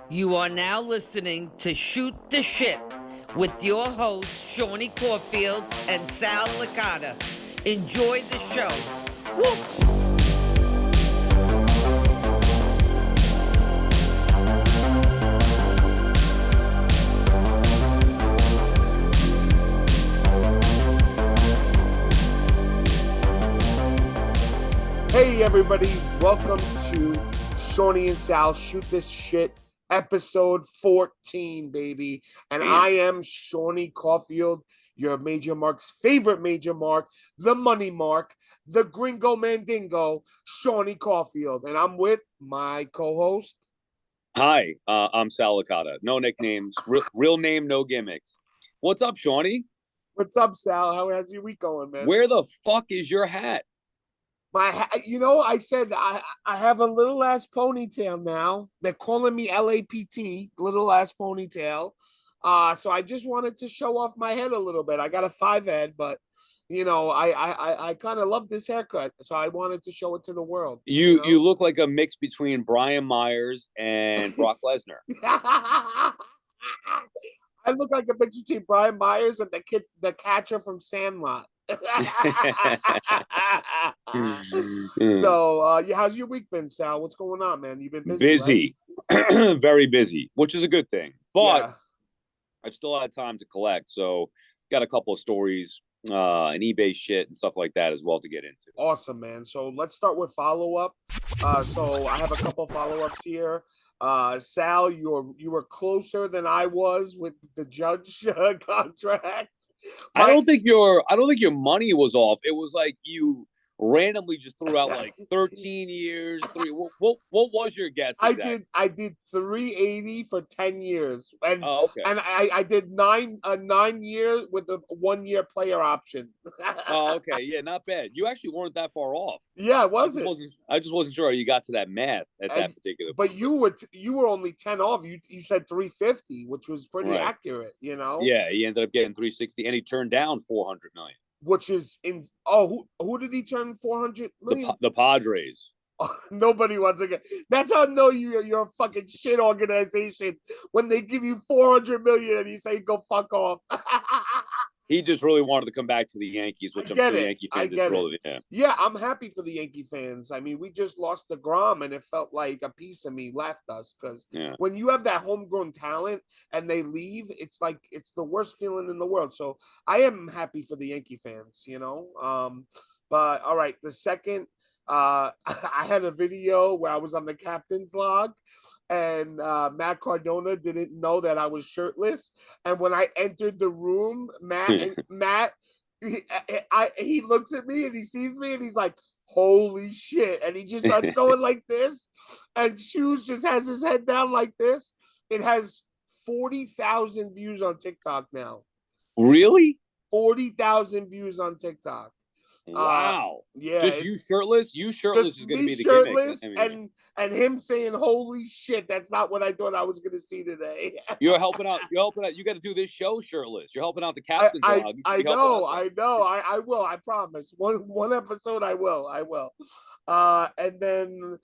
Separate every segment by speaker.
Speaker 1: You are now listening to Shoot the Shit with your hosts, Seany Caulfield and Sal Licata. Enjoy the show. Woo!
Speaker 2: Hey everybody, welcome to Seany and Sal Shoot This Shit, episode 14, baby. And I am Seany Caulfield, your Major Mark's favorite Major Mark, the Money Mark, the Gringo Mandingo, Seany Caulfield. And I'm with my co-host.
Speaker 3: Hi, I'm Sal Licata. No nicknames, real name, no gimmicks. What's up, Seany?
Speaker 2: What's up, Sal? How's your week going, man?
Speaker 3: Where the fuck is your hat?
Speaker 2: I said I have a little ass ponytail now. They're calling me LAPT, little ass ponytail. So I just wanted to show off my head a little bit. I got a 5 head, but I kind of love this haircut, so I wanted to show it to the world.
Speaker 3: You look like a mix between Brian Myers and Brock Lesnar.
Speaker 2: I look like a mix between Brian Myers and the catcher from Sandlot. So how's your week been, Sal? What's going on, man? You've been busy.
Speaker 3: Right? Very busy, which is a good thing, but
Speaker 2: yeah.
Speaker 3: I've still had time to collect, so got a couple of stories and eBay shit and stuff like that as well to get into.
Speaker 2: Awesome, man. So let's start with follow-up. So I have a couple follow-ups here. Sal, you were closer than I was with the Judge contract.
Speaker 3: I don't think your money was off. It was like you randomly just threw out like 13 years. What was your guess? Exactly?
Speaker 2: I did 380 for 10 years, and
Speaker 3: okay.
Speaker 2: And I did 9 years with a 1 year player option.
Speaker 3: Oh, okay, yeah, not bad. You actually weren't that far off.
Speaker 2: Yeah, was
Speaker 3: I just wasn't sure how you got to that math at that particular point.
Speaker 2: But you were only 10 off. You said 350, which was pretty accurate, you know.
Speaker 3: Yeah, he ended up getting 360, and he turned down 400 million.
Speaker 2: Which is in who did he turn 400 million?
Speaker 3: The Padres.
Speaker 2: Oh, nobody wants to get. That's how I know you're a fucking shit organization when they give you 400 million and you say go fuck off.
Speaker 3: He just really wanted to come back to the Yankees, which I'm sure Yankee fans is really,
Speaker 2: yeah, I'm happy for the Yankee fans. I mean, we just lost DeGrom, and it felt like a piece of me left us because when you have that homegrown talent and they leave, it's like it's the worst feeling in the world. So I am happy for the Yankee fans, you know. But all right, the second. I had a video where I was on the captain's log, and Matt Cardona didn't know that I was shirtless. And when I entered the room, Matt, he looks at me and he sees me and he's like, "Holy shit!" And he just starts going like this, and Shoes just has his head down like this. It has 40,000 views on TikTok now.
Speaker 3: Really?
Speaker 2: 40,000 views on TikTok.
Speaker 3: Wow.
Speaker 2: Yeah.
Speaker 3: Just you shirtless? You shirtless is going to be the shirtless
Speaker 2: gimmick. And him saying, "Holy shit, that's not what I thought I was going to see today."
Speaker 3: You're helping out. You got to do this show shirtless. You're helping out the captain's log.
Speaker 2: I know. I will. I promise. One episode I will. And then,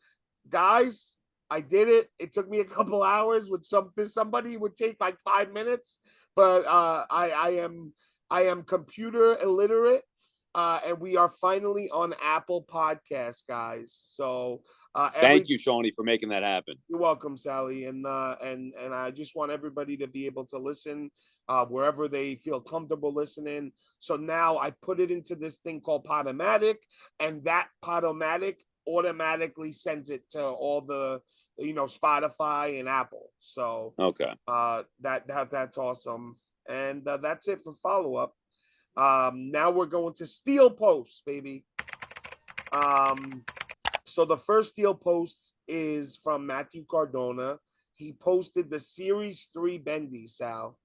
Speaker 2: guys, I did it. It took me a couple hours, which somebody would take like 5 minutes, but I am computer illiterate. And we are finally on Apple Podcasts, guys. So
Speaker 3: thank you, Seany, for making that happen.
Speaker 2: You're welcome, Sally. And I just want everybody to be able to listen wherever they feel comfortable listening. So now I put it into this thing called Podomatic, and that Podomatic automatically sends it to all the Spotify and Apple. So
Speaker 3: okay,
Speaker 2: that's awesome. And that's it for follow-up. Now we're going to Steel Posts, baby. So the first Steel Post is from Matthew Cardona. He posted the Series 3 Bendy, Sal.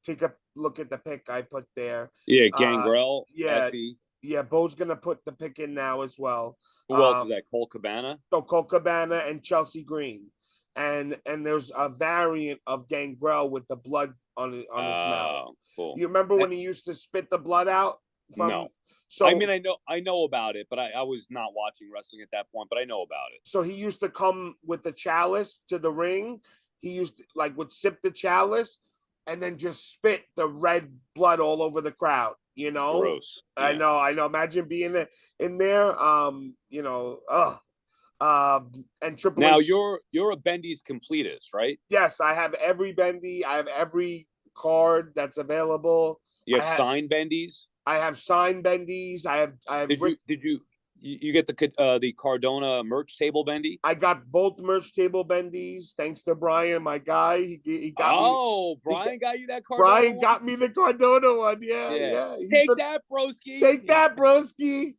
Speaker 2: Take a look at the pic I put there.
Speaker 3: Yeah, Gangrel.
Speaker 2: Yeah, Bo's gonna put the pic in now as well.
Speaker 3: Who else is that? Cole Cabana?
Speaker 2: So Cole Cabana and Chelsea Green. And there's a variant of Gangrel with the blood on his mouth.
Speaker 3: Cool.
Speaker 2: You remember when he used to spit the blood out?
Speaker 3: No.
Speaker 2: So
Speaker 3: I mean, I know about it, but I was not watching wrestling at that point, but I know about it.
Speaker 2: So he used to come with the chalice to the ring. He used to, would sip the chalice and then just spit the red blood all over the crowd.
Speaker 3: Gross.
Speaker 2: I
Speaker 3: Yeah.
Speaker 2: know. Imagine being in there. And Triple
Speaker 3: Now
Speaker 2: H.
Speaker 3: you're a Bendy's completist, right?
Speaker 2: Yes, I have every bendy. I have every card that's available.
Speaker 3: You have signed Bendy's.
Speaker 2: I have signed bendies. I have.
Speaker 3: Did you get the Cardona merch table bendy?
Speaker 2: I got both merch table bendies. Thanks to Brian, my guy. He got me.
Speaker 3: Oh, Brian got you that Cardona.
Speaker 2: Brian got me the Cardona one. Yeah.
Speaker 3: Take that, broski.
Speaker 2: Take that, broski.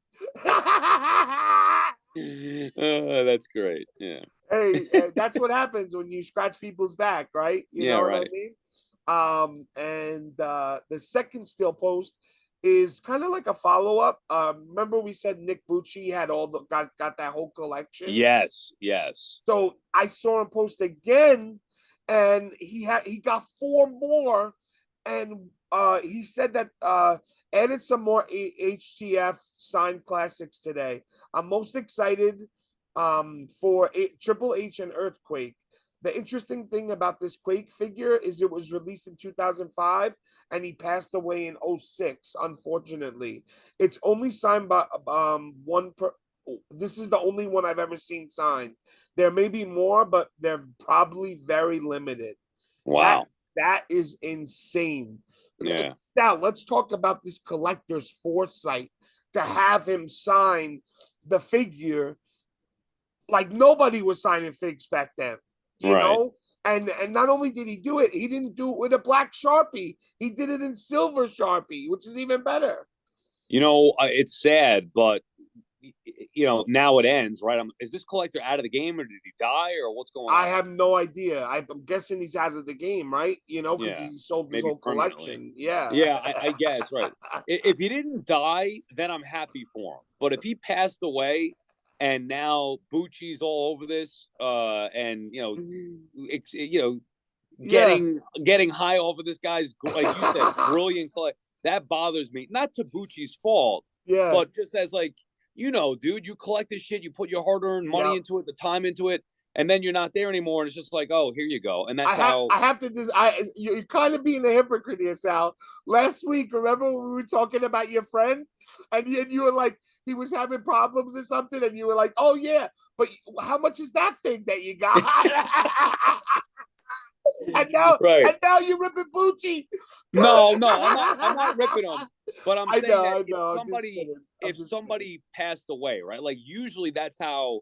Speaker 3: That's great. Yeah.
Speaker 2: Hey, that's what happens when you scratch people's back, right? You know what I mean? And the second still post is kind of like a follow-up. Remember we said Nick Bucci had got that whole collection?
Speaker 3: Yes.
Speaker 2: So I saw him post again, and he got 4 more, and he said that added some more HTF signed classics today. I'm most excited for Triple H and Earthquake. The interesting thing about this Quake figure is it was released in 2005 and he passed away in 2006, unfortunately. It's only signed by this is the only one I've ever seen signed. There may be more, but they're probably very limited.
Speaker 3: Wow.
Speaker 2: That is insane.
Speaker 3: Yeah.
Speaker 2: Now, let's talk about this collector's foresight to have him sign the figure like nobody was signing figs back then. You know, and not only did he do it, he didn't do it with a black Sharpie. He did it in silver Sharpie, which is even better.
Speaker 3: It's sad, but now it ends, right? Is this collector out of the game, or did he die, or what's going on?
Speaker 2: I have no idea. I'm guessing he's out of the game, right? Because he sold his whole collection. Yeah.
Speaker 3: I guess, right. If he didn't die, then I'm happy for him. But if he passed away, and now Bucci's all over this, and getting high over this guy's, like you said, brilliant color. That bothers me. Not to Bucci's fault, but just as dude, you collect this shit, you put your hard-earned money into it, the time into it, and then you're not there anymore, and it's just like, oh, here you go. And that's
Speaker 2: you're kind of being a hypocrite here, Sal. Last week, remember when we were talking about your friend, and you were like, he was having problems or something, and you were like, oh yeah, but how much is that thing that you got? and now you're ripping Bucci.
Speaker 3: No, I'm not ripping him. But I'm saying if somebody passed away, right? Like usually that's how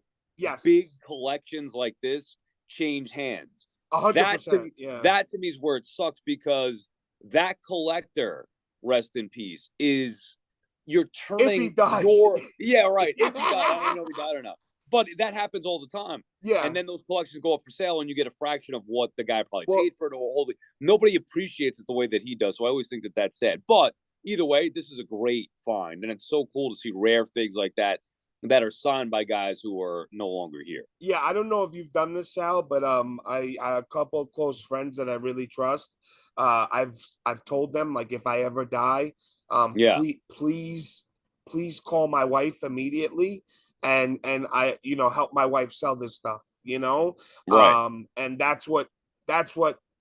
Speaker 3: big collections like this change hands.
Speaker 2: 100%.
Speaker 3: That to me is where it sucks, because that collector, rest in peace, you're turning
Speaker 2: if he dies.
Speaker 3: If he died, I don't know if he died or not. But that happens all the time.
Speaker 2: Yeah.
Speaker 3: And then those collections go up for sale and you get a fraction of what the guy probably paid for it. Nobody appreciates it the way that he does. So I always think that's sad. But either way, this is a great find. And it's so cool to see rare figs like that are signed by guys who are no longer here.
Speaker 2: Yeah, I don't know if you've done this, Sal, but I a couple of close friends that I really trust. I've told them, like, if I ever die, please call my wife immediately. And I, help my wife sell this stuff,
Speaker 3: Right.
Speaker 2: And that's what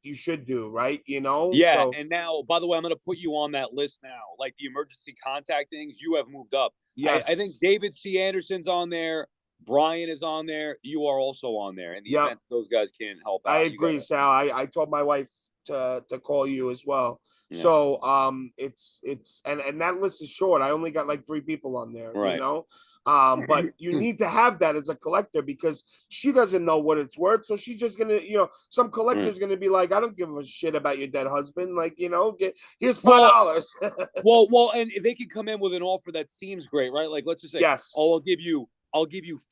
Speaker 2: you should do, right?
Speaker 3: Yeah.
Speaker 2: So,
Speaker 3: and now, by the way, I'm going to put you on that list now. Like the emergency contact things, you have moved up.
Speaker 2: Yes.
Speaker 3: I think David C. Anderson's on there. Brian is on there. You are also on there. In the event those guys can't help out.
Speaker 2: I agree, Sal. I told my wife to call you as well.
Speaker 3: Yeah.
Speaker 2: So it's and that list is short. I only got like 3 people on there,
Speaker 3: right.
Speaker 2: But you need to have that as a collector, because she doesn't know what it's worth. So she's just gonna, some collector's gonna be like, I don't give a shit about your dead husband. Like, here's $5.
Speaker 3: Well, and they can come in with an offer that seems great, right? Like, let's just say, I'll give you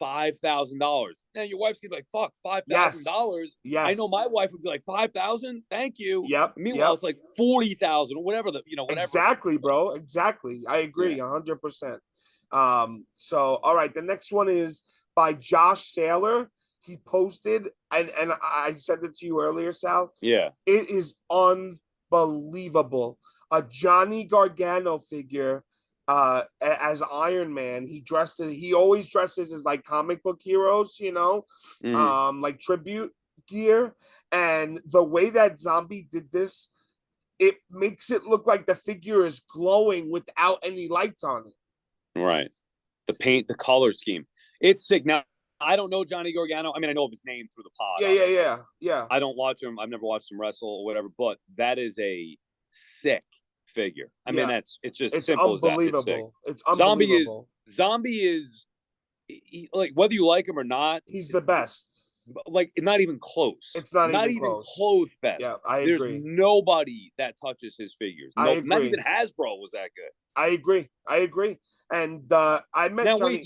Speaker 3: $5,000. Now your wife's gonna be like, fuck, $5,000.
Speaker 2: Yes.
Speaker 3: I know my wife would be like, 5,000, thank you.
Speaker 2: Yep.
Speaker 3: Meanwhile, it's like 40,000 or whatever whatever.
Speaker 2: Exactly, bro. Exactly. I agree 100%. So all right, the next one is by Josh Saylor. He posted, and I said it to you earlier, Sal.
Speaker 3: Yeah.
Speaker 2: It is unbelievable. A Johnny Gargano figure as Iron Man. He always dresses as like comic book heroes, like tribute gear. And the way that Zombie did this, it makes it look like the figure is glowing without any lights on it.
Speaker 3: Right. The paint, the color scheme. It's sick. Now, I don't know Johnny Gargano. I mean, I know of his name through the pod.
Speaker 2: Yeah.
Speaker 3: I don't watch him. I've never watched him wrestle or whatever, but that is a sick figure. I mean, it's just simple as that.
Speaker 2: It's unbelievable.
Speaker 3: Zombie is like, whether you like him or not,
Speaker 2: he's the best.
Speaker 3: Like, not even close.
Speaker 2: It's not even close
Speaker 3: best.
Speaker 2: Yeah, I agree.
Speaker 3: There's nobody that touches his figures. No, not even Hasbro was that good.
Speaker 2: I agree. And I met
Speaker 3: now.
Speaker 2: Johnny...
Speaker 3: Wait,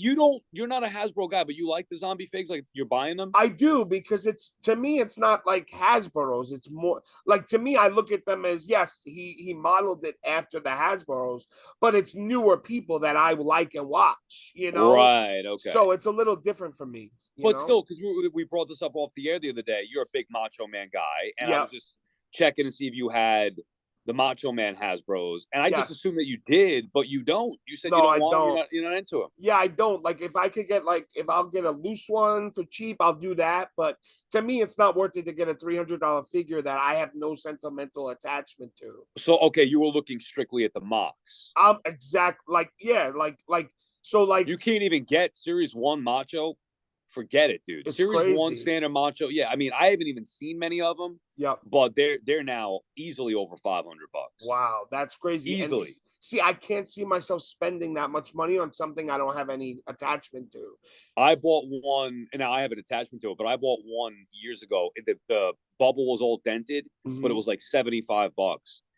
Speaker 3: you're not a Hasbro guy, but you like the zombie figs? Like, you're buying them?
Speaker 2: I do, because to me, it's not like Hasbro's. It's more like, to me, I look at them as, yes, he modeled it after the Hasbro's, but it's newer people that I like and watch.
Speaker 3: Right? Okay.
Speaker 2: So it's a little different for me.
Speaker 3: But still, because we brought this up off the air the other day, you're a big Macho Man guy, and I was just checking to see if you had the Macho Man Hasbro's, and I just assumed that you did, but you don't. You said you don't want them. You're not into them.
Speaker 2: Yeah, I don't. Like, if I could get, if I'll get a loose one for cheap, I'll do that. But to me, it's not worth it to get a $300 figure that I have no sentimental attachment to.
Speaker 3: So, okay, you were looking strictly at the mocks.
Speaker 2: So
Speaker 3: you can't even get Series 1 Macho. Forget it, dude.
Speaker 2: It's
Speaker 3: Series
Speaker 2: crazy.
Speaker 3: 1 standard Macho. Yeah, I mean, I haven't even seen many of them.
Speaker 2: Yep.
Speaker 3: But they're now easily over $500.
Speaker 2: Wow, that's crazy.
Speaker 3: Easily.
Speaker 2: And see, I can't see myself spending that much money on something I don't have any attachment to.
Speaker 3: I bought one, and now I have an attachment to it, but I bought one years ago. The bubble was all dented, but it was like $75.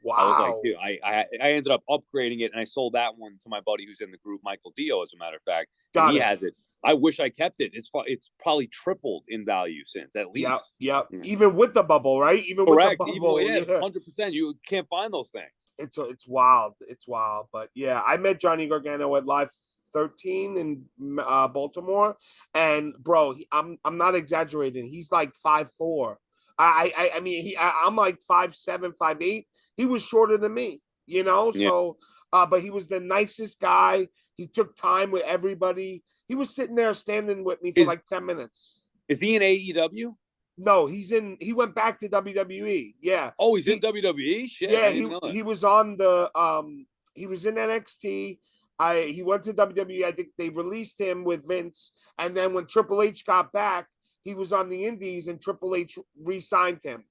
Speaker 2: Wow.
Speaker 3: I was like, dude, I ended up upgrading it, and I sold that one to my buddy who's in the group, Michael Dio, as a matter of fact. He has it. I wish I kept it. It's probably tripled in value since, at least.
Speaker 2: Yep. Yeah. Even with the bubble, right?
Speaker 3: Correct.
Speaker 2: With the bubble.
Speaker 3: Even, 100%. You can't find those things.
Speaker 2: It's wild. It's wild. But yeah, I met Johnny Gargano at Live 13 in Baltimore, and bro, I'm not exaggerating. He's like 5'4". I mean, I'm like 5'7", 5'8". He was shorter than me, So, but he was the nicest guy. He took time with everybody. He was sitting there standing with me for like 10 minutes.
Speaker 3: Is he in AEW?
Speaker 2: No, he went back to WWE. Yeah.
Speaker 3: Oh, he's in WWE? Shit.
Speaker 2: Yeah, he was on he was in NXT. He went to WWE. I think they released him with Vince. And then when Triple H got back, he was on the Indies and Triple H re-signed him.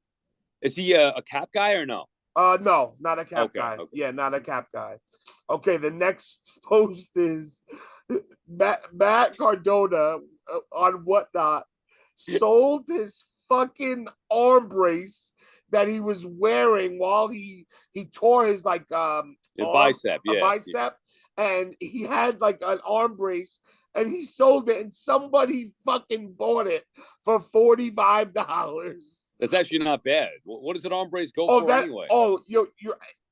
Speaker 3: Is he a cap guy or no?
Speaker 2: No, not a cap guy. Okay. Yeah, not a cap guy. Okay, the next post is Matt Cardona on Whatnot sold his fucking arm brace that he was wearing while he tore his
Speaker 3: bicep,
Speaker 2: bicep, and he had like an arm brace, and he sold it, and somebody fucking bought it for $45.
Speaker 3: That's actually not bad. What does an arm brace go for anyway?
Speaker 2: Oh, you're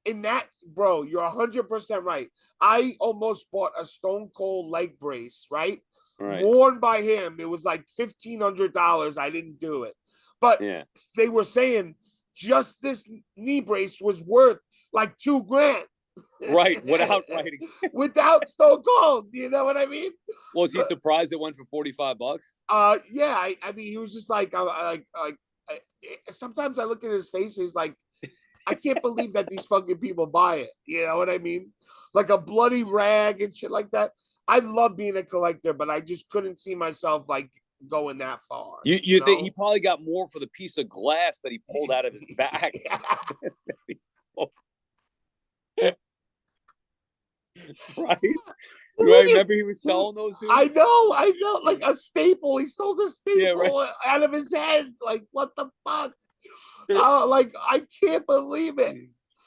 Speaker 2: in that, bro. You're 100% right. I almost bought a Stone Cold leg brace, right? Worn by him. It was like $1,500. I didn't do it, but they were saying just this knee brace was worth like $2,000.
Speaker 3: Right,
Speaker 2: without Stone Cold, you know what I mean?
Speaker 3: Was he surprised it went for $45?
Speaker 2: Yeah. I mean, he was just like sometimes I look at his face, he's like, I can't believe that these fucking people buy it. You know what I mean? Like a bloody rag and shit like that. I love being a collector, but I just couldn't see myself like going that far.
Speaker 3: You think he probably got more for the piece of glass that he pulled out of his back? Right? Remember he was selling those dudes?
Speaker 2: I know. Like a staple. He sold a staple out of his head. Like, what the fuck? Like, I can't believe it.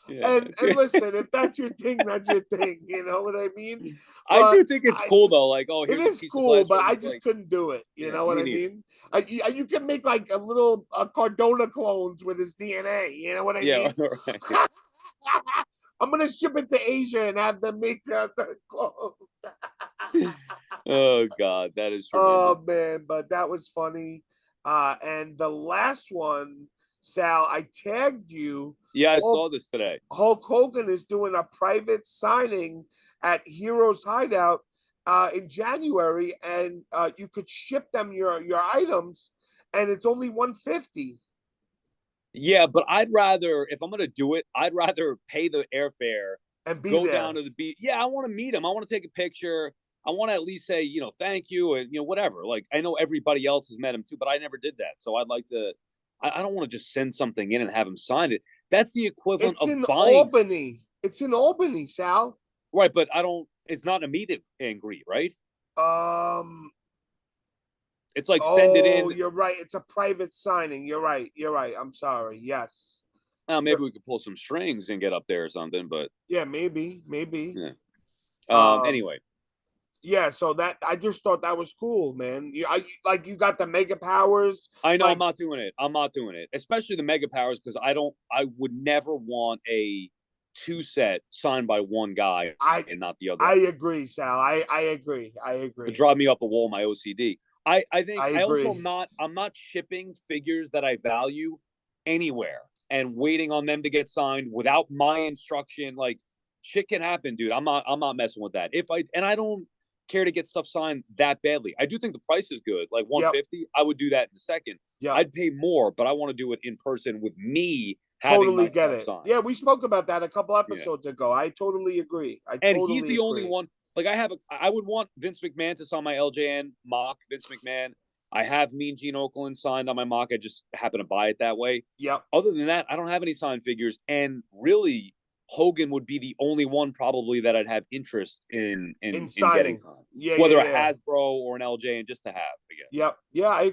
Speaker 2: Yeah. And listen, if that's your thing, that's your thing. You know what I mean?
Speaker 3: I do think it's cool though. Like, oh,
Speaker 2: it is cool, but I just couldn't do it. You know what I mean? You can make like a little Cardona clones with his DNA. You know what I mean? Right. I'm gonna ship it to Asia and have them make the clothes.
Speaker 3: Oh God, that is tremendous.
Speaker 2: Oh man, but that was funny. And the last one Sal, I tagged you.
Speaker 3: Yeah, I saw this today.
Speaker 2: Hulk Hogan is doing a private signing at Heroes Hideout in January, and you could ship them your items, and it's only $150.
Speaker 3: Yeah, but I'd rather, if I'm gonna do it, I'd rather pay the airfare
Speaker 2: and
Speaker 3: go down to the beach. Yeah, I want to meet him. I want to take a picture. I want to at least say, thank you, and whatever. Like, I know everybody else has met him too, but I never did that. So I'd like to. I don't want to just send something in and have him sign it. That's the equivalent of buying.
Speaker 2: Albany. It's in Albany, Sal.
Speaker 3: Right, but I don't. It's not a meet and greet, right? It's like send it in.
Speaker 2: Oh, you're right. It's a private signing. You're right. I'm sorry. Yes.
Speaker 3: Maybe we could pull some strings and get up there or something, but
Speaker 2: yeah, maybe.
Speaker 3: Yeah. Anyway.
Speaker 2: Yeah, so that I just thought that was cool, man. You got the mega powers.
Speaker 3: I know, I'm not doing it. Especially the mega powers, because I would never want a 2-set signed by one guy and not the other.
Speaker 2: I agree, Sal. I agree.
Speaker 3: It drive me up a wall, my OCD. I think
Speaker 2: I also
Speaker 3: I'm not shipping figures that I value anywhere and waiting on them to get signed without my instruction. Like, shit can happen, dude. I'm not messing with that. I don't care to get stuff signed that badly. I do think the price is good, like $150. Yep. I would do that in a second. Yeah, I'd pay more, but I want to do it in person with me.
Speaker 2: Totally get it. Signed. Yeah, we spoke about that a couple episodes ago. I totally agree.
Speaker 3: He's the only one. Like, I would want Vince McMahon to sign my LJN mock. Vince McMahon. I have Mean Gene Okerlund signed on my mock. I just happen to buy it that way.
Speaker 2: Yep.
Speaker 3: Other than that, I don't have any signed figures, and really, Hogan would be the only one probably that I'd have interest in getting. Whether a Hasbro or an LJ, and just to have, I guess.
Speaker 2: Yep. Yeah, I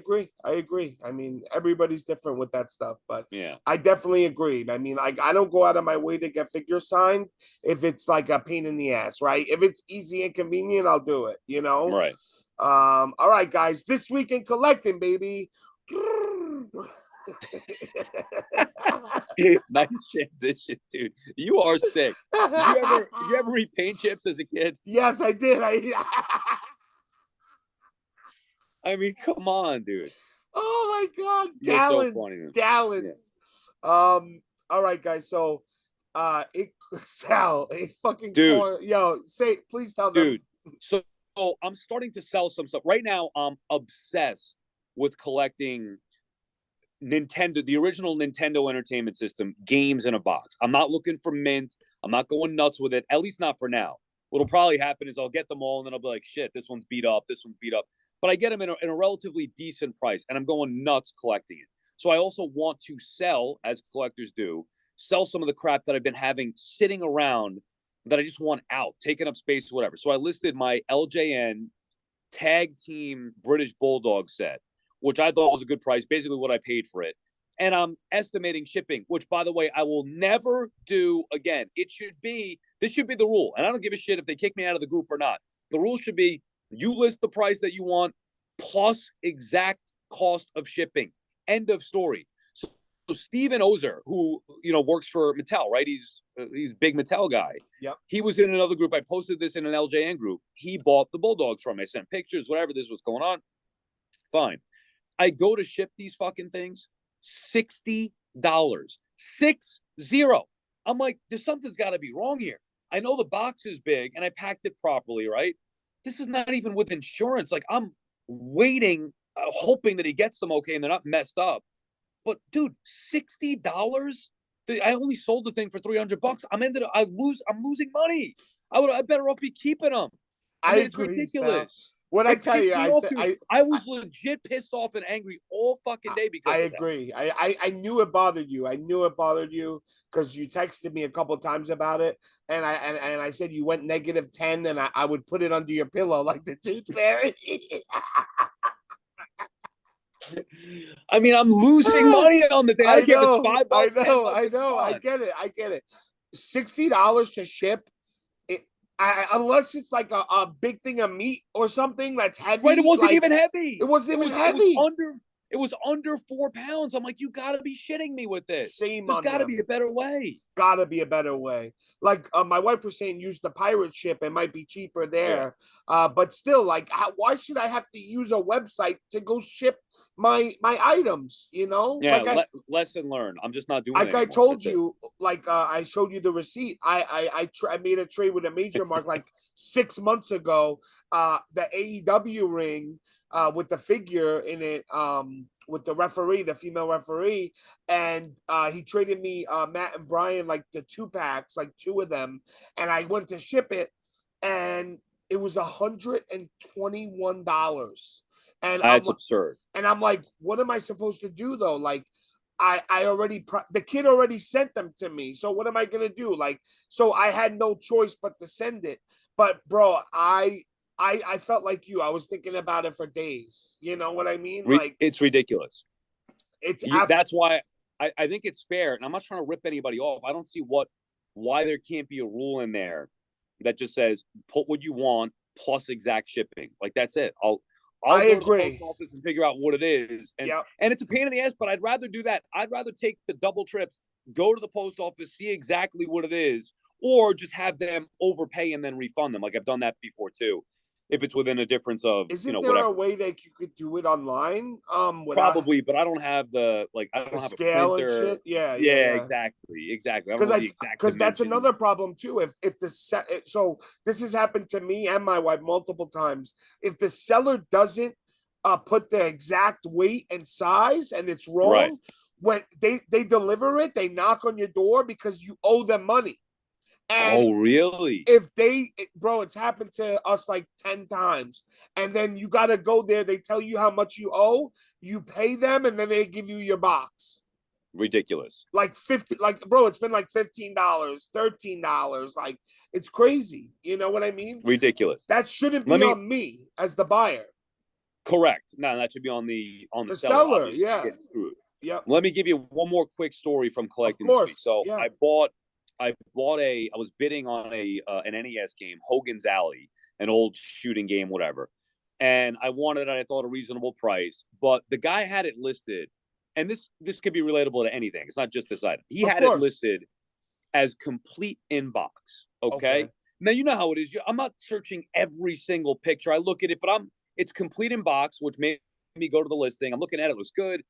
Speaker 2: agree. I mean, everybody's different with that stuff, but
Speaker 3: yeah,
Speaker 2: I definitely agree. I mean, I don't go out of my way to get figures signed if it's like a pain in the ass, right? If it's easy and convenient, I'll do it,
Speaker 3: Right.
Speaker 2: All right, guys. This week in collecting, baby.
Speaker 3: Nice transition, dude. You are sick. Did you ever eat paint chips as a kid?
Speaker 2: Yes, I did.
Speaker 3: I mean, come on, dude.
Speaker 2: Oh my God, gallons, so funny, gallons. Yeah. All right, guys. So, Sal, fucking
Speaker 3: dude.
Speaker 2: Please tell them,
Speaker 3: dude. So I'm starting to sell some stuff right now. I'm obsessed with collecting Nintendo, the original Nintendo Entertainment System games in a box. I'm not looking for mint. I'm not going nuts with it, at least not for now. What'll probably happen is I'll get them all and then I'll be like, shit, this one's beat up. But I get them in a relatively decent price, and I'm going nuts collecting it. So I also want to sell, as collectors do, sell some of the crap that I've been having sitting around that I just want out, taking up space, whatever. So I listed my LJN Tag Team British Bulldog set, which I thought was a good price, basically what I paid for it. And I'm estimating shipping, which, by the way, I will never do again. This should be the rule. And I don't give a shit if they kick me out of the group or not. The rule should be you list the price that you want plus exact cost of shipping. End of story. So Steven Ozer, who, works for Mattel, right? He's a big Mattel guy.
Speaker 2: Yep.
Speaker 3: He was in another group. I posted this in an LJN group. He bought the Bulldogs from me. I sent pictures, whatever, this was going on. Fine. I go to ship these fucking things, $60. 60. I'm like, something's got to be wrong here. I know the box is big and I packed it properly, right? This is not even with insurance. Like, I'm waiting, hoping that he gets them okay and they're not messed up. But dude, $60? I only sold the thing for $300. I'm losing money. I better off be keeping them. It's ridiculous.
Speaker 2: What I tell you,
Speaker 3: I was legit pissed off and angry all fucking day because
Speaker 2: I agree. I knew it bothered you. I knew it bothered you because you texted me a couple of times about it, and I said you went -10, and I would put it under your pillow like the Tooth Fairy.
Speaker 3: I mean, I'm losing money on the thing. I don't care if it's $5.
Speaker 2: I know. I get it. $60 to ship. Unless it's like a big thing of meat or something that's heavy.
Speaker 3: Right, it wasn't even heavy.
Speaker 2: It wasn't even heavy.
Speaker 3: It was under 4 pounds. I'm like, you got to be shitting me with this.
Speaker 2: There's
Speaker 3: got to be a better way.
Speaker 2: Got to be a better way. Like my wife was saying, use the pirate ship. It might be cheaper there. Yeah. But still, like, why should I have to use a website to go ship my items,
Speaker 3: Yeah,
Speaker 2: like
Speaker 3: lesson learned. I'm just not doing it
Speaker 2: like I
Speaker 3: anymore.
Speaker 2: told
Speaker 3: That's it.
Speaker 2: you, like I showed you the receipt. I made a trade with a major mark like 6 months ago. The AEW ring with the figure in it, with the referee, the female referee, and he traded me Matt and Brian like the 2-packs, like 2 of them, and I went to ship it, and it was $121, and
Speaker 3: That's absurd.
Speaker 2: and I'm like, what am I supposed to do though? Like, I already the kid already sent them to me. So what am I gonna do? Like, so I had no choice but to send it. But bro, I felt like you. I was thinking about it for days. You know what I mean? Like,
Speaker 3: it's ridiculous.
Speaker 2: It's
Speaker 3: that's why I think it's fair, and I'm not trying to rip anybody off. I don't see why there can't be a rule in there that just says put what you want plus exact shipping. Like, that's it. I'll go
Speaker 2: agree.
Speaker 3: to the post office and figure out what it is. And and it's a pain in the ass, but I'd rather do that. I'd rather take the double trips, go to the post office, see exactly what it is, or just have them overpay and then refund them. Like, I've done that before too. If it's within a difference of,
Speaker 2: isn't there
Speaker 3: whatever.
Speaker 2: a way that you could do it online?
Speaker 3: Probably, but I don't have I don't have
Speaker 2: scale
Speaker 3: a printer.
Speaker 2: And shit. Yeah,
Speaker 3: exactly.
Speaker 2: Because that's another problem too. If the so this has happened to me and my wife multiple times. If the seller doesn't put the exact weight and size and it's wrong,
Speaker 3: right,
Speaker 2: when they deliver it, they knock on your door because you owe them money. And
Speaker 3: oh, really?
Speaker 2: If bro, it's happened to us like 10 times. And then you got to go there. They tell you how much you owe. You pay them, and then they give you your box.
Speaker 3: Ridiculous.
Speaker 2: Like 50, like, bro, it's been like $15, $13. Like, it's crazy. You know what I mean?
Speaker 3: Ridiculous.
Speaker 2: That shouldn't be on me as the buyer.
Speaker 3: Correct. No, that should be on the
Speaker 2: seller. Yeah.
Speaker 3: Yep. Let me give you one more quick story from collecting this week. So yeah. I was bidding on an NES game, Hogan's Alley, an old shooting game, whatever. And I wanted it, I thought, a reasonable price, but the guy had it listed, and this could be relatable to anything. It's not just this item. He had it listed as complete inbox. Okay. Now, you know how it is. I'm not searching every single picture. I look at it, but it's complete inbox, which made me go to the listing. I'm looking at it, looks good.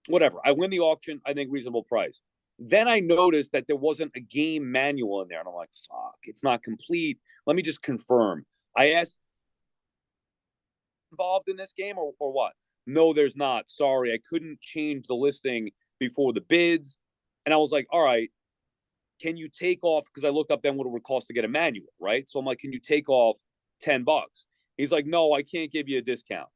Speaker 3: Whatever. I win the auction. I think reasonable price. Then I noticed that there wasn't a game manual in there. And I'm like, fuck, it's not complete. Let me just confirm. I asked, involved in this game or what? No, there's not. Sorry, I couldn't change the listing before the bids. And I was like, all right, can you take off? Because I looked up then what it would cost to get a manual, right? So I'm like, can you take off $10? He's like, no, I can't give you a discount.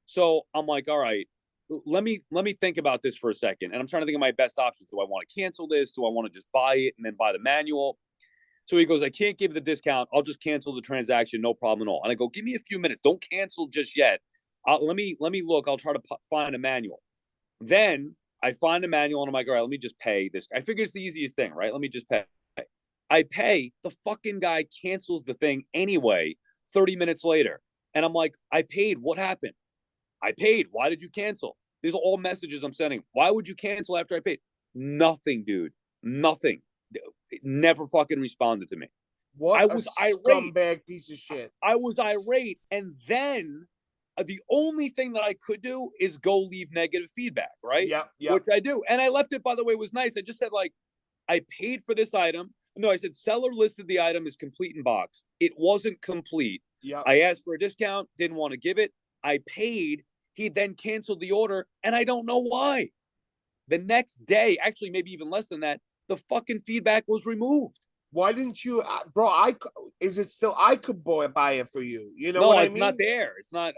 Speaker 3: So I'm like, all right, let me think about this for a second. And I'm trying to think of my best options. Do I want to cancel this? Do I want to just buy it and then buy the manual? So he goes, I can't give the discount. I'll just cancel the transaction. No problem at all. And I go, give me a few minutes. Don't cancel just yet. Let me look. I'll try to find a manual. Then I find a manual and I'm like, all right, let me just pay this. I figure it's the easiest thing, right? Let me just pay. I pay. The fucking guy cancels the thing anyway 30 minutes later. And I'm like, I paid. What happened? I paid. Why did you cancel? These are all messages I'm sending. Why would you cancel after I paid? Nothing, dude. Nothing. It never fucking responded to me.
Speaker 2: What I was irate. Scumbag piece of shit.
Speaker 3: I was irate. And then the only thing that I could do is go leave negative feedback, right?
Speaker 2: Yeah.
Speaker 3: Which I do. And I left it, by the way, it was nice. I just said, like, I paid for this item. No, I said, seller listed the item as complete in box. It wasn't complete.
Speaker 2: Yeah.
Speaker 3: I asked for a discount, didn't want to give it. I paid. He then canceled the order, and I don't know why. The next day, actually, maybe even less than that, the fucking feedback was removed.
Speaker 2: Why didn't you, bro? Is it still? I could buy it for you. You know what I mean?
Speaker 3: No, it's not there. It's not.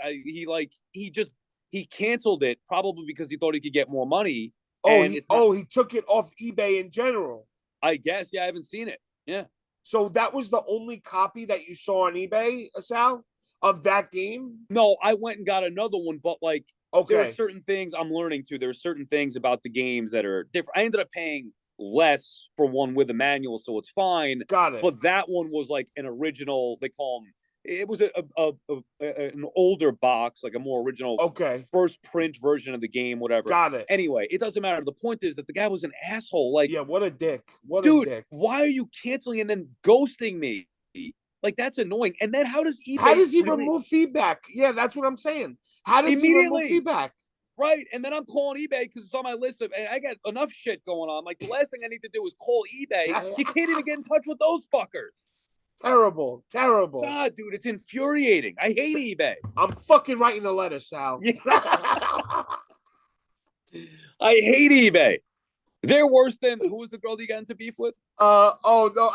Speaker 3: He canceled it probably because he thought he could get more money.
Speaker 2: He took it off eBay in general.
Speaker 3: I guess. Yeah, I haven't seen it. Yeah.
Speaker 2: So that was the only copy that you saw on eBay, Sal, of that game?
Speaker 3: No, I went and got another one, but there are certain things I'm learning too. There are certain things about the games that are different. I ended up paying less for one with a manual, so it's fine.
Speaker 2: Got it.
Speaker 3: But that one was like an original. They call them. It was an older box, like a more original, first print version of the game, whatever.
Speaker 2: Got it.
Speaker 3: Anyway, it doesn't matter. The point is that the guy was an asshole. Like,
Speaker 2: yeah, what a dick. What
Speaker 3: dude,
Speaker 2: a dick.
Speaker 3: Why are you canceling and then ghosting me? Like, that's annoying. And then how does eBay?
Speaker 2: How does he remove feedback? Yeah, that's what I'm saying. How does he remove feedback?
Speaker 3: Right. And then I'm calling eBay because it's on my list of, and I got enough shit going on. Like, the last thing I need to do is call eBay. You can't even get in touch with those fuckers.
Speaker 2: Terrible.
Speaker 3: God, dude, it's infuriating. I hate eBay.
Speaker 2: I'm fucking writing a letter, Sal.
Speaker 3: Yeah. I hate eBay. They're worse than, who was the girl that you got into beef with?
Speaker 2: Oh no.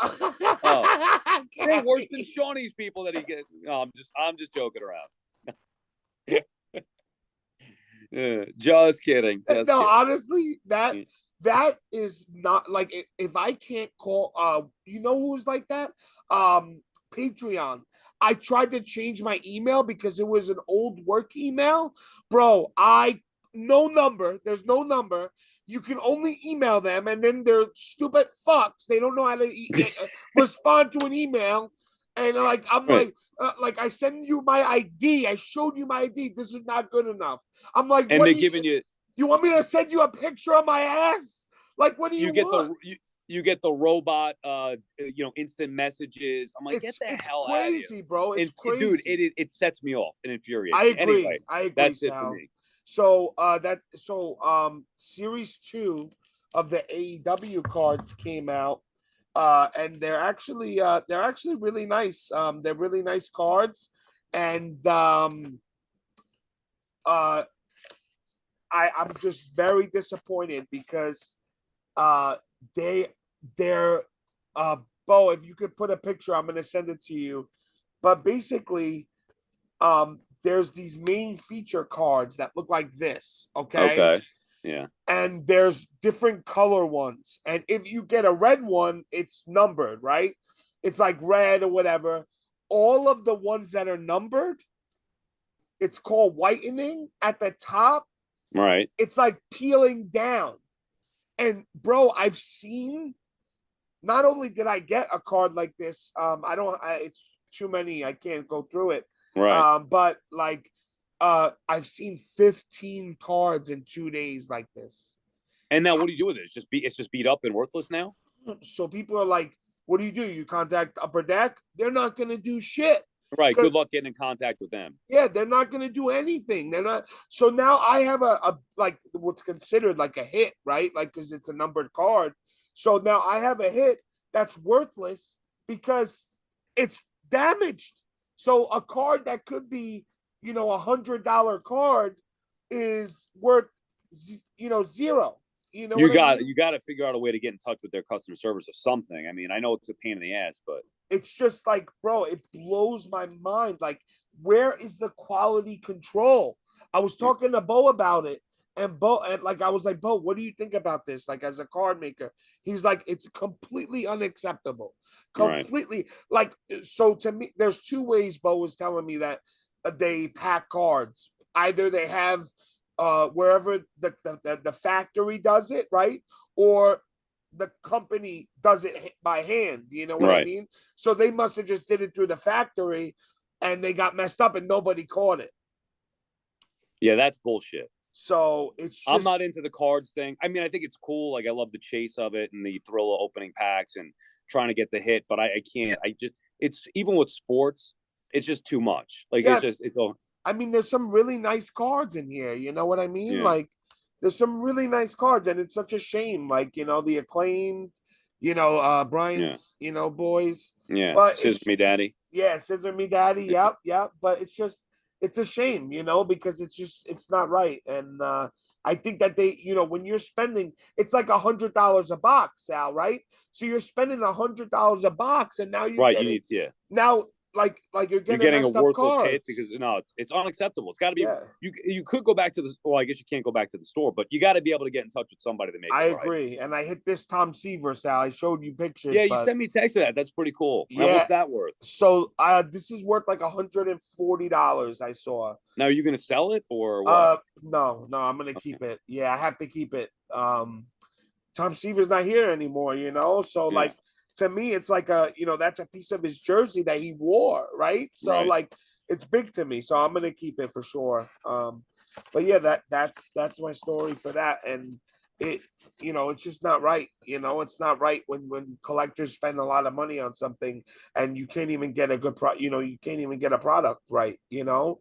Speaker 3: They're worse than Shawnee's people that he gets. No, I'm just joking around. Just kidding. Just
Speaker 2: no,
Speaker 3: kidding.
Speaker 2: honestly, that is not like, if I can't call, you know who's like that? Patreon. I tried to change my email because it was an old work email. Bro, no number. There's no number. You can only email them, and then they're stupid fucks. They don't know how to respond to an email. And I'm right. like I send you my ID. I showed you my ID. This is not good enough. I'm like,
Speaker 3: and they're giving you.
Speaker 2: You want me to send you a picture of my ass? Like, what do you want?
Speaker 3: You get the robot, instant messages. I'm like, get the hell out of here.
Speaker 2: It's crazy, bro. It's crazy.
Speaker 3: Dude, it sets me off and infuriates
Speaker 2: me.
Speaker 3: Anyway,
Speaker 2: I agree.
Speaker 3: That's
Speaker 2: Sal.
Speaker 3: it for me.
Speaker 2: So series 2 of the AEW cards came out, and they're actually really nice. They're really nice cards, and I'm just very disappointed because they're Bo, if you could put a picture, I'm gonna send it to you. But basically, there's these main feature cards that look like this, okay?
Speaker 3: Yeah.
Speaker 2: And there's different color ones. And if you get a red one, it's numbered, right? It's like red or whatever. All of the ones that are numbered, it's called whitening at the top.
Speaker 3: Right.
Speaker 2: It's like peeling down. And bro, I've seen, not only did I get a card like this, it's too many, I can't go through it.
Speaker 3: Right.
Speaker 2: But I've seen 15 cards in 2 days like this.
Speaker 3: And now what do you do with it? It's just beat up and worthless now?
Speaker 2: So people are like, what do? You contact Upper Deck? They're not going to do shit.
Speaker 3: Right. Good luck getting in contact with them.
Speaker 2: Yeah, they're not going to do anything. They're not. So now I have a what's considered like a hit, right? Like, because it's a numbered card. So now I have a hit that's worthless because it's damaged. So a card that could be, $100 card is worth, zero. You got
Speaker 3: to figure out a way to get in touch with their customer service or something. I mean, I know it's a pain in the ass, but
Speaker 2: it's just like, bro, it blows my mind. Like, where is the quality control? I was talking to Bo about it, and I was like, Bo, what do you think about this? Like, as a card maker, he's like, it's completely unacceptable. Completely. Right. Like, so to me, there's 2 ways Bo was telling me that they pack cards. Either they have wherever the factory does it, right? Or the company does it by hand. You know what I mean? So they must have just did it through the factory and they got messed up and nobody caught it.
Speaker 3: Yeah, that's bullshit.
Speaker 2: So it's just,
Speaker 3: I'm not into the cards thing. I mean, I think it's cool. Like, I love the chase of it and the thrill of opening packs and trying to get the hit, but I can't. It's even with sports, it's just too much. Like, yeah. It's all. I
Speaker 2: mean, there's some really nice cards in here. You know what I mean?
Speaker 3: Yeah.
Speaker 2: Like, there's some really nice cards, and it's such a shame. Like, the Acclaimed, Brian's, boys.
Speaker 3: Yeah, but Scissor Me Daddy.
Speaker 2: Yeah, Scissor Me Daddy. Yep. But it's a shame, because it's not right. And I think that they, when you're spending, it's like $100 a box, Sal, right? So you're spending $100 a box, and now now. Like you're getting
Speaker 3: a worthless
Speaker 2: cards.
Speaker 3: hit because it's unacceptable. It's got to be. Yeah. You could go back to the. Well, I guess you can't go back to the store, but you got to be able to get in touch with somebody to make.
Speaker 2: I agree, and I hit this Tom Seaver, Sal. I showed you pictures.
Speaker 3: Yeah, you sent me text of that. That's pretty cool.
Speaker 2: Yeah.
Speaker 3: Now, what's that worth?
Speaker 2: So this is worth like $140. I saw.
Speaker 3: Now, are you going to sell it or what?
Speaker 2: No, I'm going to keep it. Yeah, I have to keep it. Tom Seaver's not here anymore. So yeah. Like. To me, it's like that's a piece of his jersey that he wore, right? So like, it's big to me. So I'm gonna keep it for sure. But yeah, that's my story for that. And it's just not right. It's not right when collectors spend a lot of money on something and you can't even get a good you can't even get a product right.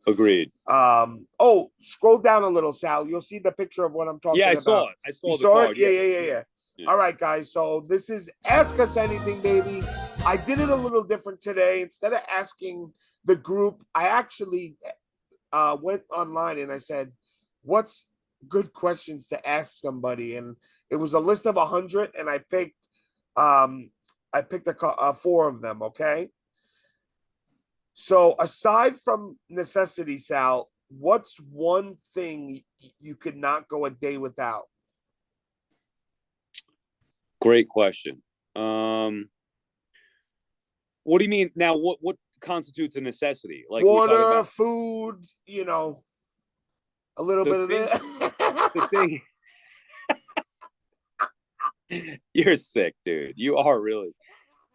Speaker 3: Agreed.
Speaker 2: Oh, scroll down a little, Sal. You'll see the picture of what I'm talking about.
Speaker 3: I saw it. I saw
Speaker 2: you
Speaker 3: the
Speaker 2: saw
Speaker 3: card.
Speaker 2: it. Yeah. All right, guys. So this is Ask Us Anything, baby. I did it a little different today. Instead of asking the group, I actually went online and I said, what's good questions to ask somebody? And it was a list of 100, and I picked four of them. Okay. So aside from necessity, Sal, what's one thing you could not go a day without?
Speaker 3: Great question. What do you mean now? What constitutes a necessity? Like
Speaker 2: water,
Speaker 3: about
Speaker 2: food, a little bit of it.
Speaker 3: The thing. You're sick, dude. You are really.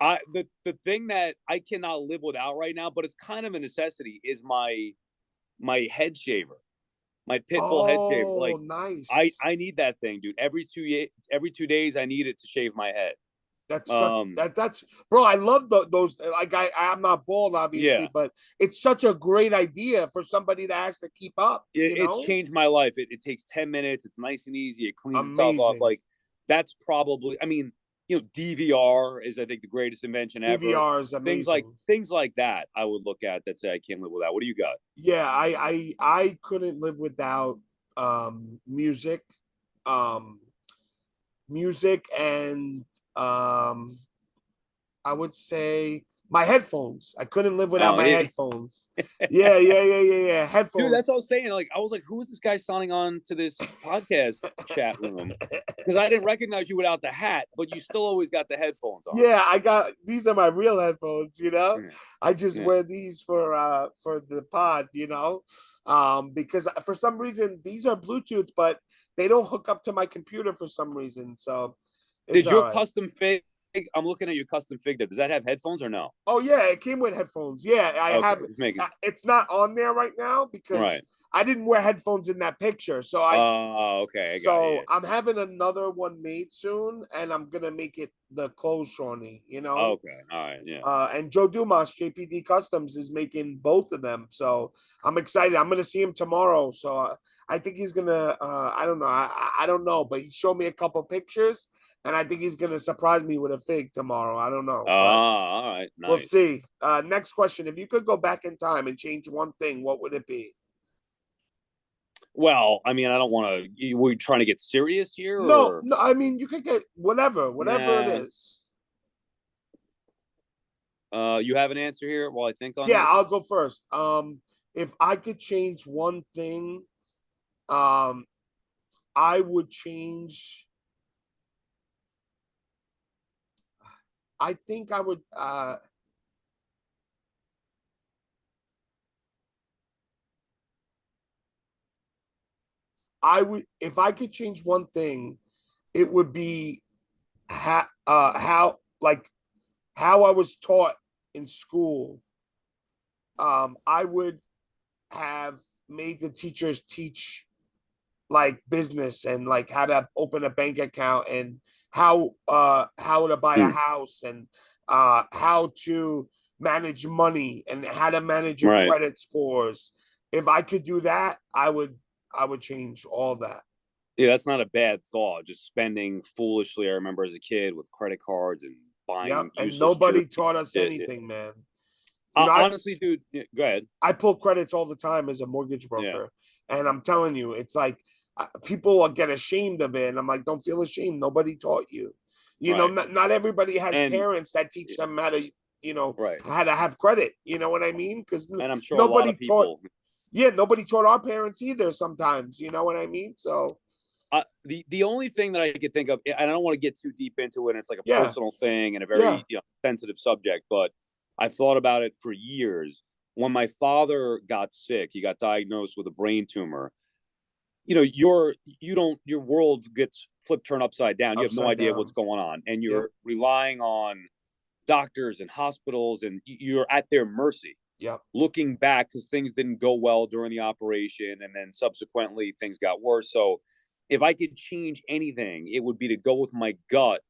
Speaker 3: The thing that I cannot live without right now, but it's kind of a necessity, is my head shaver, my Pitbull head shaver. Like,
Speaker 2: nice.
Speaker 3: I need that thing, dude. Every 2 days, I need it to shave my head.
Speaker 2: That's bro. I love those. Like I'm not bald, obviously, but it's such a great idea for somebody that has to keep up.
Speaker 3: It's changed my life. It takes 10 minutes. It's nice and easy. It cleans
Speaker 2: Amazing.
Speaker 3: itself up. Like, that's probably. I mean, DVR is, I think, the greatest invention ever.
Speaker 2: DVR is amazing.
Speaker 3: Things like that I would look at that say I can't live without. What do you got?
Speaker 2: Yeah, I couldn't live without music, and I would say my headphones. I couldn't live without my headphones. Yeah. Headphones.
Speaker 3: Dude, that's what I was saying. Like, I was like, who is this guy signing on to this podcast chat room? Because I didn't recognize you without the hat, but you still always got the headphones on.
Speaker 2: Yeah, these are my real headphones, I just wear these for the pod, because for some reason these are Bluetooth, but they don't hook up to my computer for some reason. So
Speaker 3: did your custom fig? I'm looking at your custom fig. Does that have headphones or no?
Speaker 2: Oh yeah, it came with headphones. Yeah, I have. It's not on there right now because I didn't wear headphones in that picture. So
Speaker 3: okay.
Speaker 2: I'm having another one made soon, and I'm gonna make it the clothes Shawnee.
Speaker 3: Okay, all right, yeah.
Speaker 2: And Joe Dumas, JPD Customs, is making both of them. So I'm excited. I'm gonna see him tomorrow. So I think he's gonna. I don't know. I don't know, but he showed me a couple pictures. And I think he's going to surprise me with a fig tomorrow. I don't know.
Speaker 3: All right. Nice.
Speaker 2: We'll see. Next question. If you could go back in time and change one thing, what would it be?
Speaker 3: Well, I mean, I don't want to. Were you trying to get serious here?
Speaker 2: No. I mean, you could get whatever it is.
Speaker 3: You have an answer here while I think on
Speaker 2: this?
Speaker 3: Yeah,
Speaker 2: I'll go first. If I could change one thing, I would change. I think I would if I could change one thing, it would be how I was taught in school. I would have made the teachers teach like business and like how to open a bank account and how to buy a house and how to manage money and how to manage your credit scores. If I could do that, I would change all that.
Speaker 3: Yeah, that's not a bad thought. Just spending foolishly. I remember as a kid with credit cards and buying.
Speaker 2: And nobody taught us anything, man.
Speaker 3: Honestly, dude, go ahead.
Speaker 2: I pull credits all the time as a mortgage broker, and I'm telling you, it's like people get ashamed of it, and I'm like, don't feel ashamed. Nobody taught you. Not everybody has parents that teach them how to, how to have credit. You know what I mean? Because
Speaker 3: and I'm sure nobody taught.
Speaker 2: Nobody taught our parents either. Sometimes, you know what I mean. So.
Speaker 3: The only thing that I could think of, and I don't want to get too deep into it, and it's like a personal thing and a very sensitive subject, but I've thought about it for years. When my father got sick, he got diagnosed with a brain tumor. Your world gets turned upside down. You have no idea what's going on, and you're relying on doctors and hospitals, and you're at their mercy.
Speaker 2: Yep.
Speaker 3: Looking back, because things didn't go well during the operation, and then subsequently things got worse. So if I could change anything, it would be to go with my gut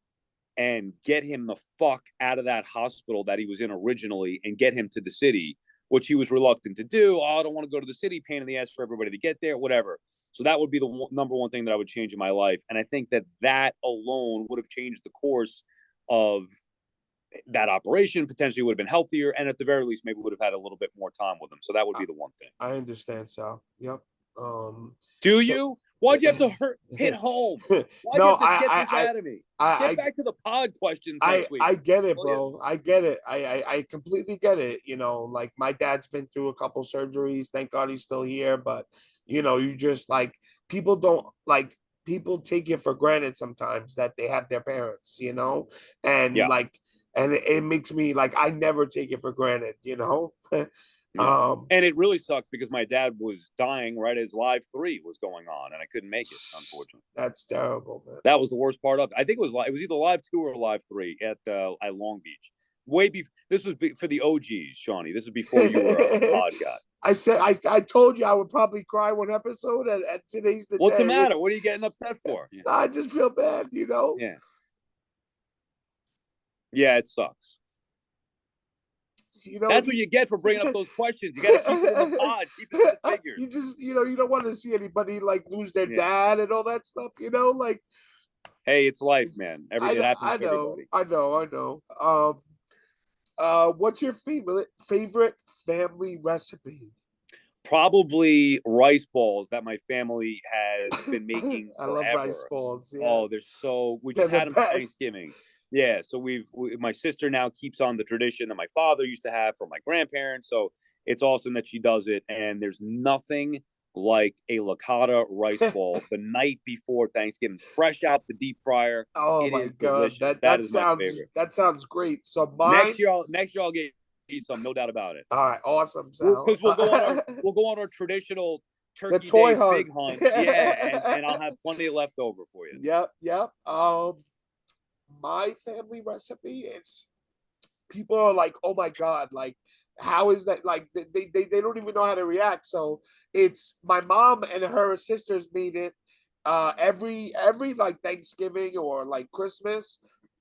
Speaker 3: and get him the fuck out of that hospital that he was in originally and get him to the city, which he was reluctant to do. Oh, I don't want to go to the city, pain in the ass for everybody to get there, whatever. So that would be the number one thing that I would change in my life. And I think that alone would have changed the course of that operation, potentially would have been healthier. And at the very least, maybe would have had a little bit more time with him. So that would be the one thing.
Speaker 2: I understand, Sal. Yep.
Speaker 3: Do you? Why'd you have to hit home? Why'd you have to get this out of me? Get back to the pod questions next week.
Speaker 2: I get it, bro. I get it. I completely get it. You know, like my dad's been through a couple surgeries. Thank God he's still here. But, you know, you just like, people take it for granted sometimes that they have their parents, you know? And like, and it makes me like, I never take it for granted, you know?
Speaker 3: And it really sucked because my dad was dying right as Live 3 was going on, and I couldn't make it, unfortunately.
Speaker 2: That's terrible, man.
Speaker 3: That was the worst part of it. I think it was either Live 2 or Live 3 at Long Beach. This was for the OGs, Shawnee. This was before you were a pod guy.
Speaker 2: I told you I would probably cry one episode, and today's the day.
Speaker 3: What's the matter? What are you getting upset for?
Speaker 2: Yeah. I just feel bad, you know?
Speaker 3: Yeah. Yeah, it sucks. You know, that's what you get for bringing up those questions. You got to keep it in the pod, keep it in the figures.
Speaker 2: You just, you know, you don't want to see anybody like lose their dad and all that stuff. You know, like,
Speaker 3: hey, it's life, man. It happens to everybody.
Speaker 2: I know. What's your favorite family recipe?
Speaker 3: Probably rice balls that my family has been making forever.
Speaker 2: I love rice balls. Yeah.
Speaker 3: Oh, we just had them for Thanksgiving. Yeah, so my sister now keeps on the tradition that my father used to have from my grandparents. So it's awesome that she does it. And there's nothing like a licata rice ball the night before Thanksgiving, fresh out the deep fryer.
Speaker 2: Oh my God, that is my favorite. That sounds great. So
Speaker 3: next year I'll get you some, no doubt about it.
Speaker 2: All right, awesome. Because
Speaker 3: we'll go on our traditional turkey day big hunt. Yeah, and I'll have plenty left over for you.
Speaker 2: Yep. My family recipe, it's people are like, oh my God, like how is that? Like they don't even know how to react. So it's my mom and her sisters made it every like Thanksgiving or like Christmas.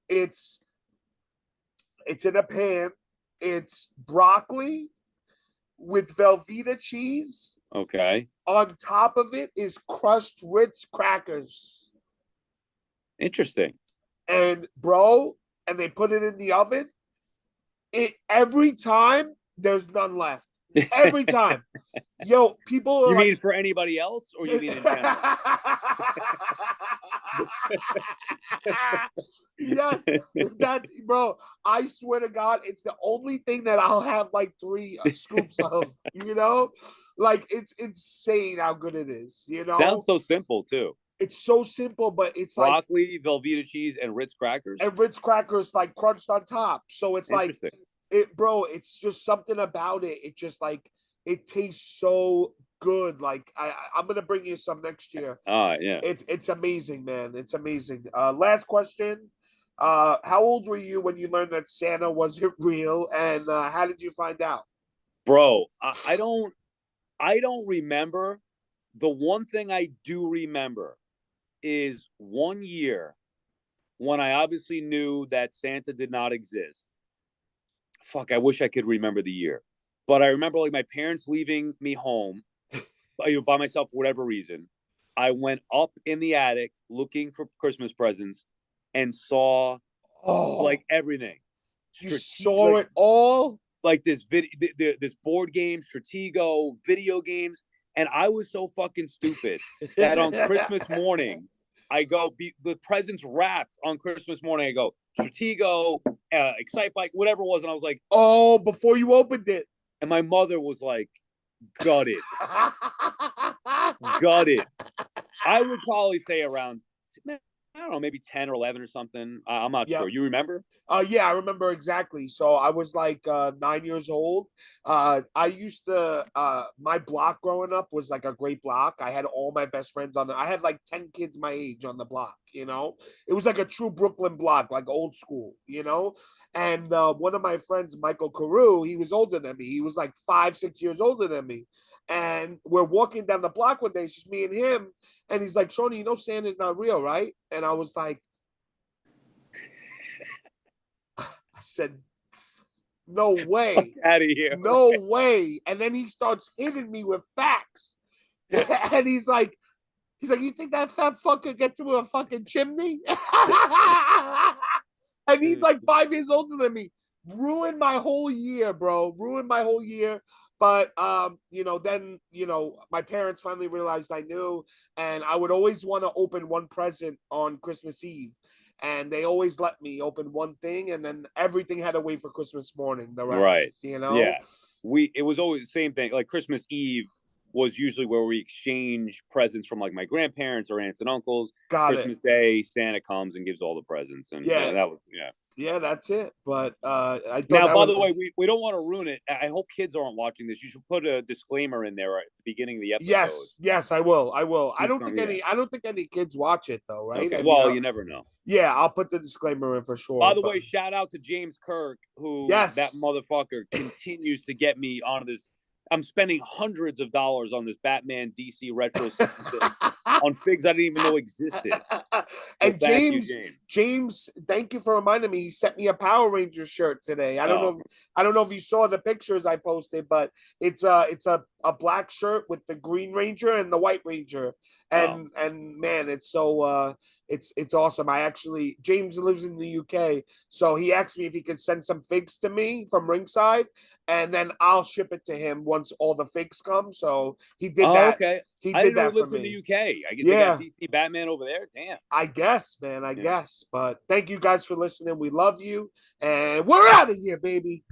Speaker 2: It's in a pan. It's broccoli with Velveeta cheese.
Speaker 3: Okay.
Speaker 2: On top of it is crushed Ritz crackers.
Speaker 3: Interesting.
Speaker 2: And they put it in the oven. Every time there's none left. Every time. Yo, people are
Speaker 3: mean for anybody else, or you mean in general?
Speaker 2: Yes, bro. I swear to God, it's the only thing that I'll have like 3 scoops of. You know, like it's insane how good it is. You know,
Speaker 3: sounds so simple too.
Speaker 2: It's so simple, but it's
Speaker 3: broccoli, Velveeta cheese, and Ritz crackers.
Speaker 2: And Ritz crackers like crunched on top. So it's like it's just something about it. It just like it tastes so good. Like I'm gonna bring you some next year.
Speaker 3: Yeah.
Speaker 2: It's amazing, man. It's amazing. Last question. How old were you when you learned that Santa wasn't real, and how did you find out?
Speaker 3: Bro, I don't remember. The one thing I do remember is one year when I obviously knew that Santa did not exist. Fuck, I wish I could remember the year. But I remember like my parents leaving me home by myself for whatever reason. I went up in the attic looking for Christmas presents and saw like everything.
Speaker 2: You saw it all?
Speaker 3: Like this board game, Stratego, video games. And I was so fucking stupid that on Christmas morning, I go, the presents wrapped on Christmas morning. I go, Stratego, Excite Bike, whatever it was. And I was like,
Speaker 2: oh, before you opened it.
Speaker 3: And my mother was like, gutted. Gutted. I would probably say around, I don't know, maybe 10 or 11 or something. I'm not sure. You remember?
Speaker 2: Yeah, I remember exactly. So I was like 9 years old. I used to, my block growing up was like a great block. I had all my best friends on I had like 10 kids my age on the block, you know? It was like a true Brooklyn block, like old school, you know? And one of my friends, Michael Carew, he was older than me. He was like 5-6 years older than me. And we're walking down the block one day, it's just me and him. And he's like, Shawnee, you know Santa's not real, right? And I was like, I said, no way.
Speaker 3: Out of here.
Speaker 2: No way. And then he starts hitting me with facts. And he's like, you think that fat fucker get through a fucking chimney? And he's like 5 years older than me. Ruined my whole year, bro. Ruined my whole year. But then my parents finally realized I knew, and I would always want to open one present on Christmas Eve. And they always let me open one thing, and then everything had to wait for Christmas morning. The rest,
Speaker 3: right?
Speaker 2: Yeah.
Speaker 3: It was always the same thing. Like Christmas Eve was usually where we exchange presents from like my grandparents or aunts and uncles. Christmas Day, Santa comes and gives all the presents, and that was
Speaker 2: Yeah, that's it. But I thought
Speaker 3: now, by the way, we don't want to ruin it. I hope kids aren't watching this. You should put a disclaimer in there at the beginning of the episode.
Speaker 2: Yes, I will. I don't think any kids watch it though, right?
Speaker 3: Okay. Well, you never know.
Speaker 2: Yeah, I'll put the disclaimer in for sure.
Speaker 3: By the way, shout out to James Kirk, who that motherfucker continues to get me on this. I'm spending hundreds of dollars on this Batman DC Retro 66 on figs I didn't even know existed.
Speaker 2: And James, thank you for reminding me. He sent me a Power Ranger shirt today. I don't know if you saw the pictures I posted, but it's a black shirt with the Green Ranger and the White Ranger. And man, it's so it's awesome. James lives in the UK, so he asked me if he could send some figs to me from ringside, and then I'll ship it to him once all the figs come. So he did that.
Speaker 3: Okay.
Speaker 2: He
Speaker 3: did that
Speaker 2: for
Speaker 3: me. In the UK. I guess they got DC Batman over there. Damn.
Speaker 2: I guess, man. I guess. But thank you guys for listening. We love you, and we're out of here, baby.